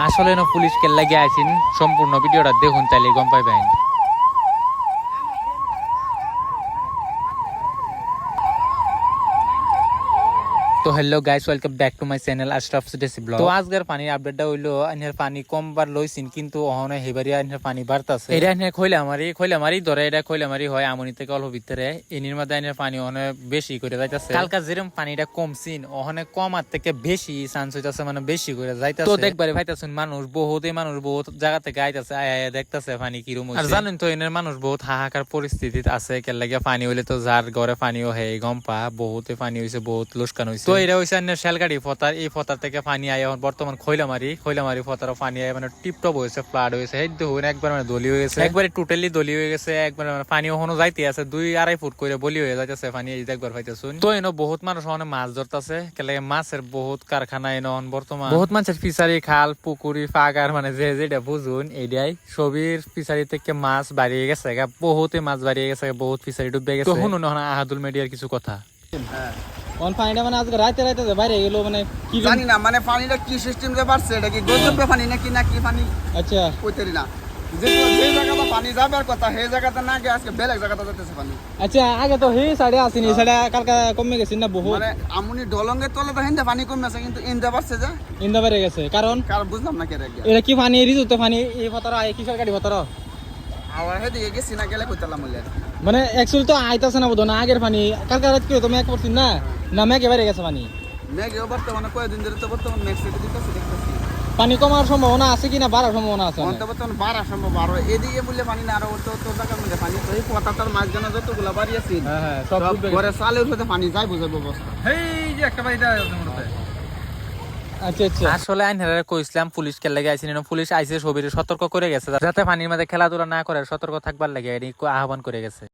আসলে না পুলিশ কেল্লা গিয়ে আইছেন, সম্পূর্ণ ভিডিওটা দেখুন তাইলে গম পাইবেন। তো hello guys, welcome back to my channel Ashraf deci blog. তো আজকের পানির আপডেটটা হইলো আইনের পানি কমবার লইছিন, কিন্তু অহনে হেবারি আইনের পানি বাড়তাছে। এটা আইনের খইলামারি ধরে, এটা খইলামারি হয় আমনি থেকে অল্প ভিতরে। এনির মধ্যে আইনের পানি অহনে বেশি করে যাইতাছে। কালকা যেরকম পানিটা কমছিন, অহনে কমার থেকে বেশি চান্স হইতাছে, মানে বেশি করে যাইতাছে। তো দেখবারে ভাইতাছেন মানুষ বহুত জায়গা থেকে আইতাছে, আয়া দেখতাছে পানি কিরম হইছে। আর জানেন তো এনের মানুষ বহুত হাহাকার পরিস্থিতিতে আছে। কেন লাগে পানি হইলে তো যার ঘরে পানিও হে গম পা, বহুতে পানি হইছে, বহুত লোকসান হইছে। তো এটা হইছে আইনের শেলগাড়ি ফতার, এই ফতার থেকে পানি আয় এখন বর্তমান খৈলামারি ফতার পানি আয় মানে টিপটপ হয়েছে, ফ্লাড হয়েছে। এই দেখুন একবার মানে দলি হয়ে গেছে, একবারে টোটালি দলি হয়ে গেছে। একবার মানে পানি ওখানে যাইতে আছে 2-2.5 ফুট করে বলি হয়ে যাইতেছে পানি, এই একবার পাইতেছুন। তো এনে বহুত মানুষ ওখানে মাছ ধরতেছে, কেলে মাছের বহুত কারখানা এনে বর্তমান বহুত মানুষের ফিশারি, খাল, পুকুরি, ফাগার, মানে যে যেটা বুঝুন এইটাই সবির ফিশারি থেকে মাছ বাড়িয়ে গেছে, বহুতে মাছ বাড়িয়ে গেছে, বহুত ফিশারি ডুবে গেছে। শুনুন আহাদুল মিডিয়ার কিছু কথা। পানিটা মানে আজকে রাইতে রাইতে বাইরে গেল, মানে কি জানি না, মানে পানিটা কি সিস্টেম দিয়ে বাড়ছে, এটা কি গজবে পানি নাকি নাকি পানি, আচ্ছা কইতেরি না। যে জায়গাটা পানি যাবার কথা সেই জায়গাটা না গিয়ে আজকে বেলেগ জায়গাটা যেতেছে পানি। আচ্ছা, আগে তো হে সাইডে আসেনি, সাইডে কালকা কমে গেছে না বহু, মানে আমুনি ডলঙ্গের তলে তো হিন্দে পানি কমে আছে, কিন্তু ইন্দে বাড়ছে যে ইন্দা বাইরে গেছে। কারণ বুঝলাম না কেরে গিয়া এটা কি পানি রিজুতে পানি এই ফতরা এই কিসের গাড়ি ফতরা, আবার হেদিকে গেছি না গেলে কইতালাম বলে। মানে অ্যাকচুয়ালি তো আইতাছে না বোধ না আগের পানি। কালকা রাত কি তুমি এক করছিস না না মেঘে বাইরে গেছে পানি। মেঘেও বর্তমানে কয়েকদিন ধরে তো বর্তমানে মেঘ সেটে দিতেছে, দেখতেছি পানি কমার সম্ভাবনা আছে কিনা বাড়ার সম্ভাবনা আছে অনেক। বর্তমানে বাড়া সম্ভব। আরো এদিকে বললে পানি না, আরো তো জায়গার মধ্যে পানি। তো এই পতাতার মাঝখানে যতগুলা বাড়ি আছে, হ্যাঁ হ্যাঁ সব ঘরে চালের সাথে পানি যায়, বুঝার ব্যবস্থা। এই যে একটা বাড়িটা আচ্ছা আচ্ছা। আসলে আইনহারা কইছিলাম পুলিশ কে লাগে আইছেন, পুলিশ আইছে সবিরে সতর্ক করে গেছে যাতে পানির মধ্যে খেলাধুলা না করে, সতর্ক থাকবার লাগে আহ্বান করে গেছে।